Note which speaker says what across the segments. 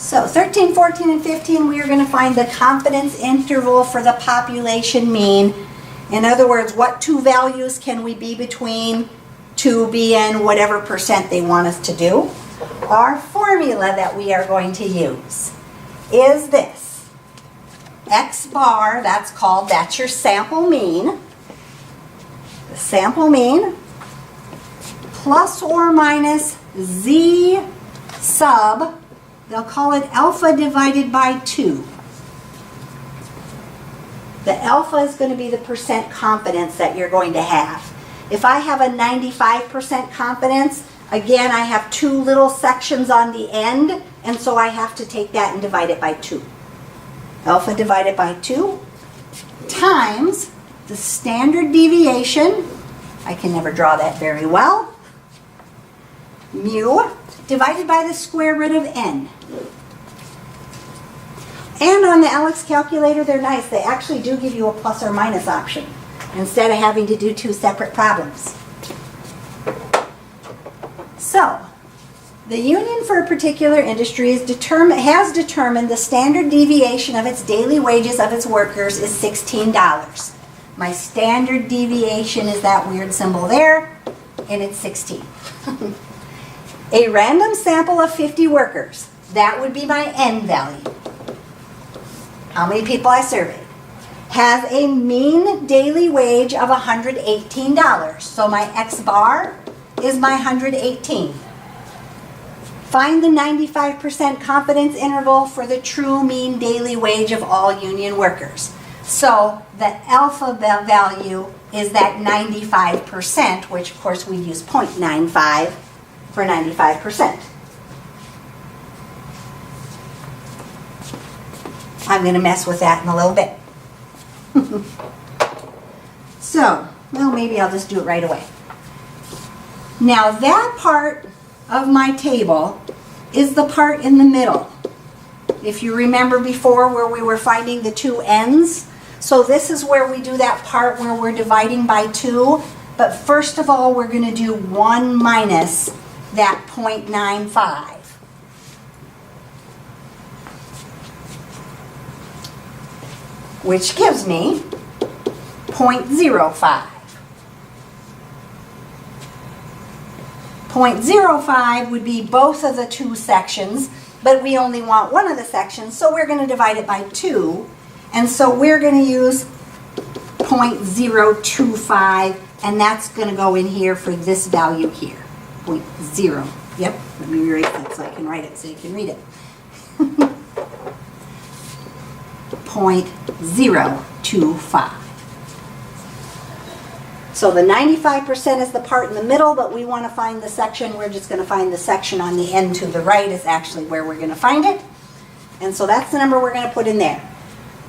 Speaker 1: So 13, 14, and 15, we are going to find the confidence interval for the population mean. In other words, what two values can we be between to be in whatever percent they want us to do? Our formula that we are going to use is this. X bar, that's your sample mean. The sample mean plus or minus Z sub, they'll call it alpha divided by 2. The alpha is going to be the percent confidence that you're going to have. If I have a 95% confidence, again, I have two little sections on the end, and so I have to take that and divide it by 2. Alpha divided by 2 times the standard deviation, I can never draw that very well, mu, divided by the square root of n. And on the Alex calculator, they're nice. They actually do give you a plus or minus option instead of having to do two separate problems. So, the union for a particular industry has determined the standard deviation of its daily wages of its workers is $16. My standard deviation is that weird symbol there, and it's 16. A random sample of 50 workers, that would be my N value. How many people I surveyed, has a mean daily wage of $118. So my X bar is my 118. Find the 95% confidence interval for the true mean daily wage of all union workers. So the alpha value is that 95%, which of course we use 0.95 for 95%. I'm going to mess with that in a little bit. So, well, maybe I'll just do it right away. Now that part of my table is the part in the middle. If you remember before where we were finding the two ends, so this is where we do that part where we're dividing by 2, but first of all we're going to do 1 minus that 0.95. Which gives me 0.05. 0.05 would be both of the two sections, but we only want one of the sections, so we're going to divide it by 2. And so we're going to use 0.025, and that's going to go in here for this value here. 0. Yep, let me erase that so I can write it so you can read it. 0.025. So the 95% is the part in the middle, but we want to find the section. We're just going to find the section on the end to the right is actually where we're going to find it. And so that's the number we're going to put in there.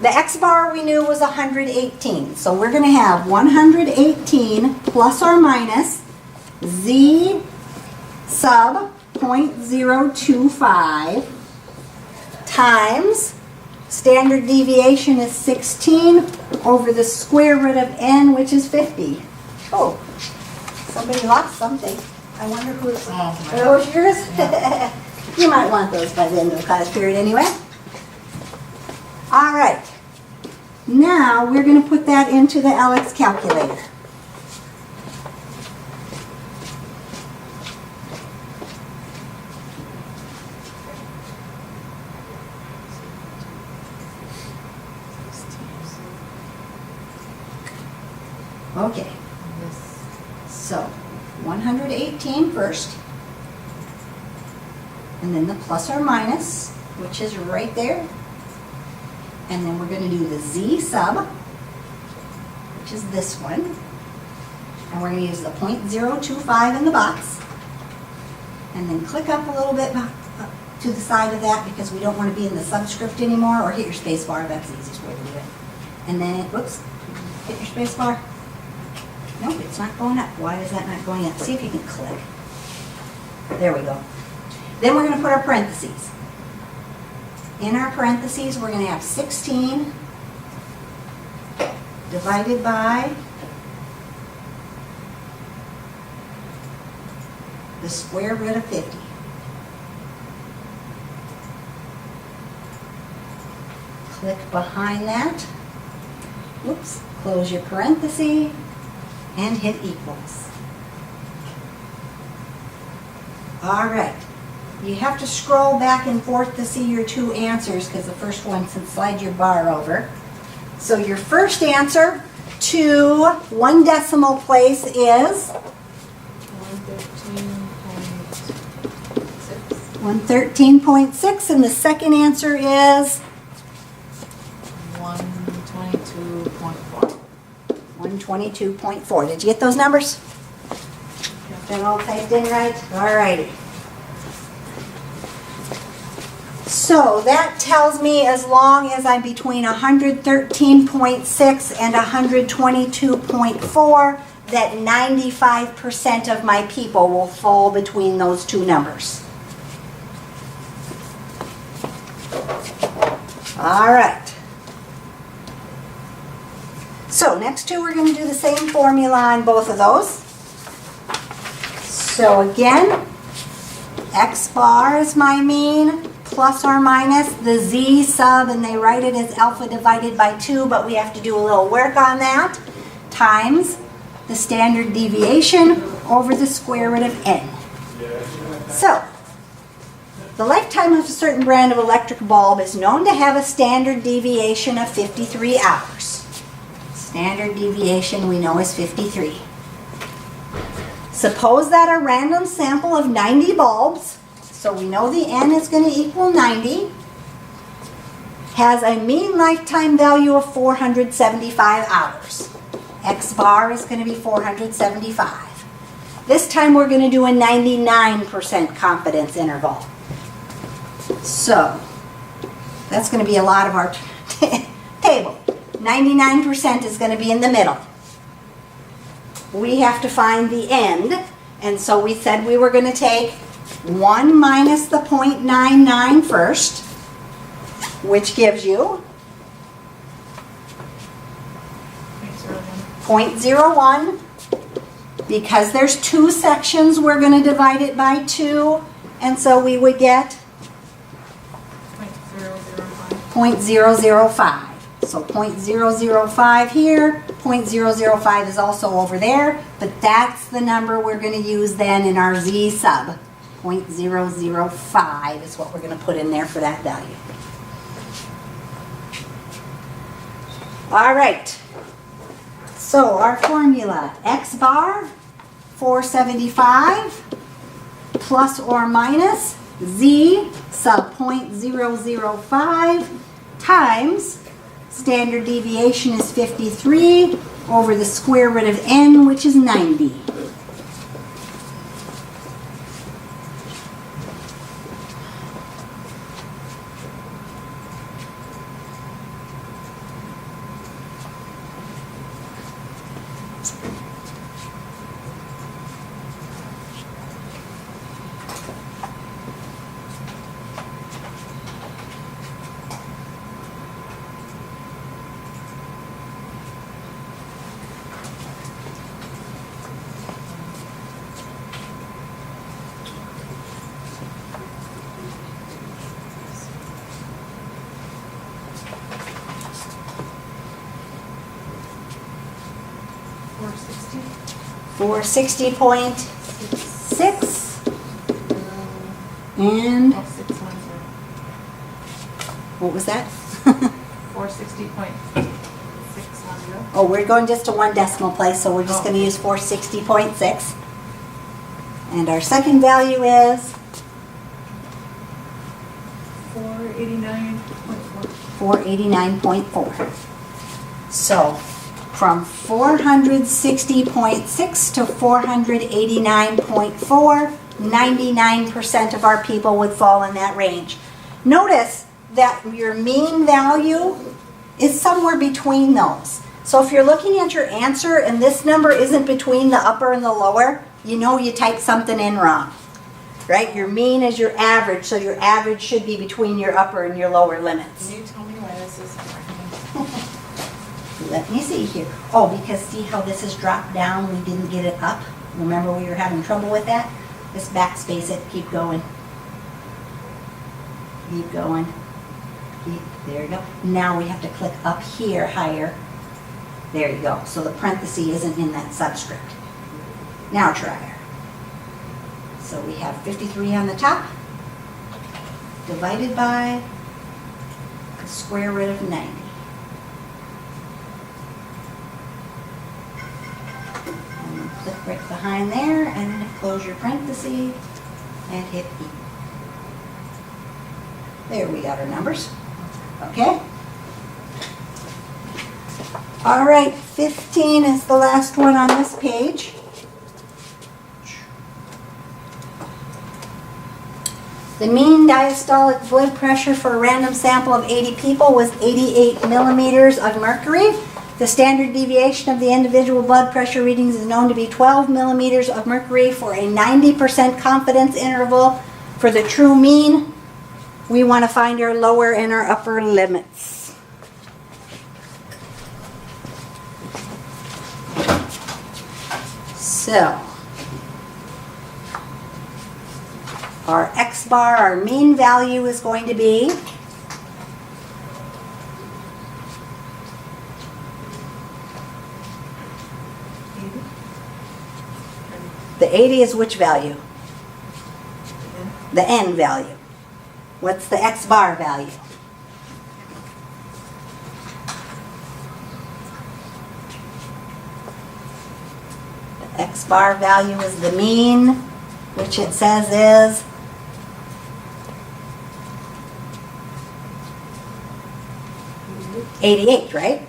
Speaker 1: The X bar we knew was 118. So we're going to have 118 plus or minus Z sub 0.025 times standard deviation is 16 over the square root of n, which is 50. Oh, somebody lost something. I wonder who it's. Oh, it's yours? You might want those by the end of the class period anyway. All right. Now we're going to put that into the Alex calculator. Okay, so 118 first, and then the plus or minus, which is right there, and then we're going to do the Z sub, which is this one, and we're going to use the 0.025 in the box, and then click up a little bit up to the side of that because we don't want to be in the subscript anymore, or hit your space bar, that's the easiest way to do it. And then, whoops, hit your space bar. Nope, it's not going up. Why is that not going up? See if you can click. There we go. Then we're going to put our parentheses. In our parentheses, we're going to have 16 divided by the square root of 50. Click behind that. Oops, close your parenthesis and hit equals. All right. You have to scroll back and forth to see your two answers because the first one, slide your bar over. So your first answer to 1 decimal place is 113.6, and the second answer is
Speaker 2: 122.4.
Speaker 1: 122.4. Did you get those numbers? They're all typed in right? All righty. So that tells me as long as I'm between 113.6 and 122.4, that 95% of my people will fall between those two numbers. All right. So next two, we're going to do the same formula on both of those. So again, X bar is my mean, plus or minus the Z sub, and they write it as alpha divided by 2, but we have to do a little work on that, times the standard deviation over the square root of n. So, the lifetime of a certain brand of electric bulb is known to have a standard deviation of 53 hours. Standard deviation we know is 53. Suppose that a random sample of 90 bulbs, so we know the n is going to equal 90, has a mean lifetime value of 475 hours. X bar is going to be 475. This time we're going to do a 99% confidence interval. So, that's going to be a lot of our table. 99% is going to be in the middle. We have to find the end, and so we said we were going to take 1 minus the 0.99 first, which gives you 0.01. Because there's two sections, we're going to divide it by 2, and so we would get 0.005. So 0.005 here, 0.005 is also over there, but that's the number we're going to use then in our Z sub. 0.005 is what we're going to put in there for that value. All right. So our formula, X bar, 475, plus or minus Z sub 0.005 times standard deviation is 53 over the square root of n, which is 90. For 60.6 and what was that?
Speaker 2: 460.600.
Speaker 1: Oh, we're going just to 1 decimal place, so we're just going to use 460.6. And our second value is
Speaker 2: 489.4.
Speaker 1: 489.4. So from 460.6 to 489.4, 99% of our people would fall in that range. Notice that your mean value is somewhere between those. So if you're looking at your answer and this number isn't between the upper and the lower, you know you typed something in wrong. Right? Your mean is your average, so your average should be between your upper and your lower limits.
Speaker 2: Can you tell me why this is working?
Speaker 1: Let me see here. Oh, because see how this is dropped down? We didn't get it up. Remember we were having trouble with that? Just backspace it. Keep going. Keep going. There you go. Now we have to click up here higher. There you go. So the parenthesis isn't in that subscript. Now try her. So we have 53 on the top, divided by the square root of 90. And then click right behind there, and then close your parenthesis, and hit E. There, we got our numbers. Okay? All right, 15 is the last one on this page. The mean diastolic blood pressure for a random sample of 80 people was 88 millimeters of mercury. The standard deviation of the individual blood pressure readings is known to be 12 millimeters of mercury for a 90% confidence interval. For the true mean, we want to find our lower and our upper limits. So, our X bar, our mean value is going to be the 80 is which value? The N value. What's the X bar value? The X bar value is the mean, which it says is 88, right? It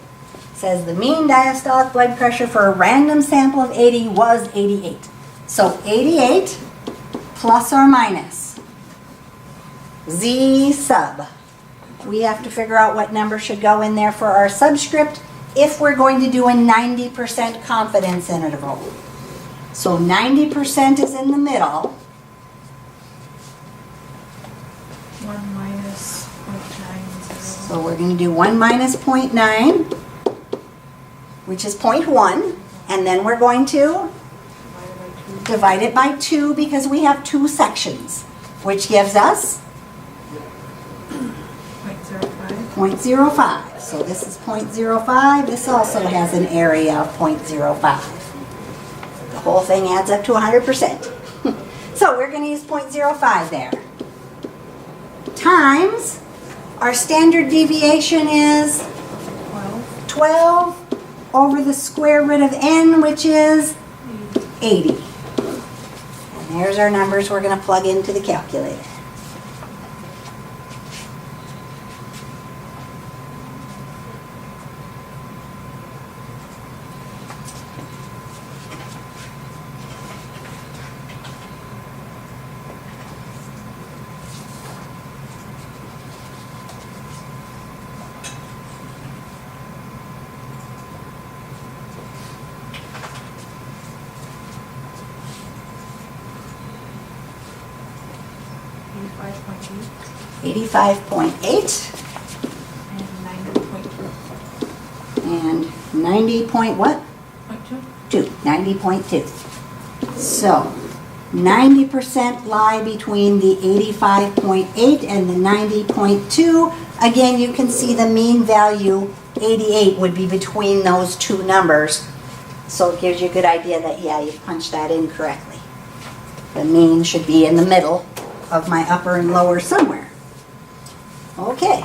Speaker 1: says the mean diastolic blood pressure for a random sample of 80 was 88. So 88 plus or minus Z sub. We have to figure out what number should go in there for our subscript if we're going to do a 90% confidence interval. So 90% is in the middle.
Speaker 2: 1 minus 0.90.
Speaker 1: So we're going to do 1 minus 0.9, which is 0.1, and then we're going to divide it by 2 because we have 2 sections, which gives us 0.05. So this is 0.05. This also has an area of 0.05. The whole thing adds up to 100%. So we're going to use 0.05 there. Times our standard deviation is 12 over the square root of n, which is 80. And there's our numbers we're going to plug into the calculator.
Speaker 2: $85.8
Speaker 1: 85.8 and 90 point what?
Speaker 2: 0.2.
Speaker 1: 90.2. So 90% lie between the 85.8 and the 90.2. Again, you can see the mean value 88 would be between those two numbers. So it gives you a good idea that, yeah, you punched that in correctly. The mean should be in the middle of my upper and lower somewhere. Okay.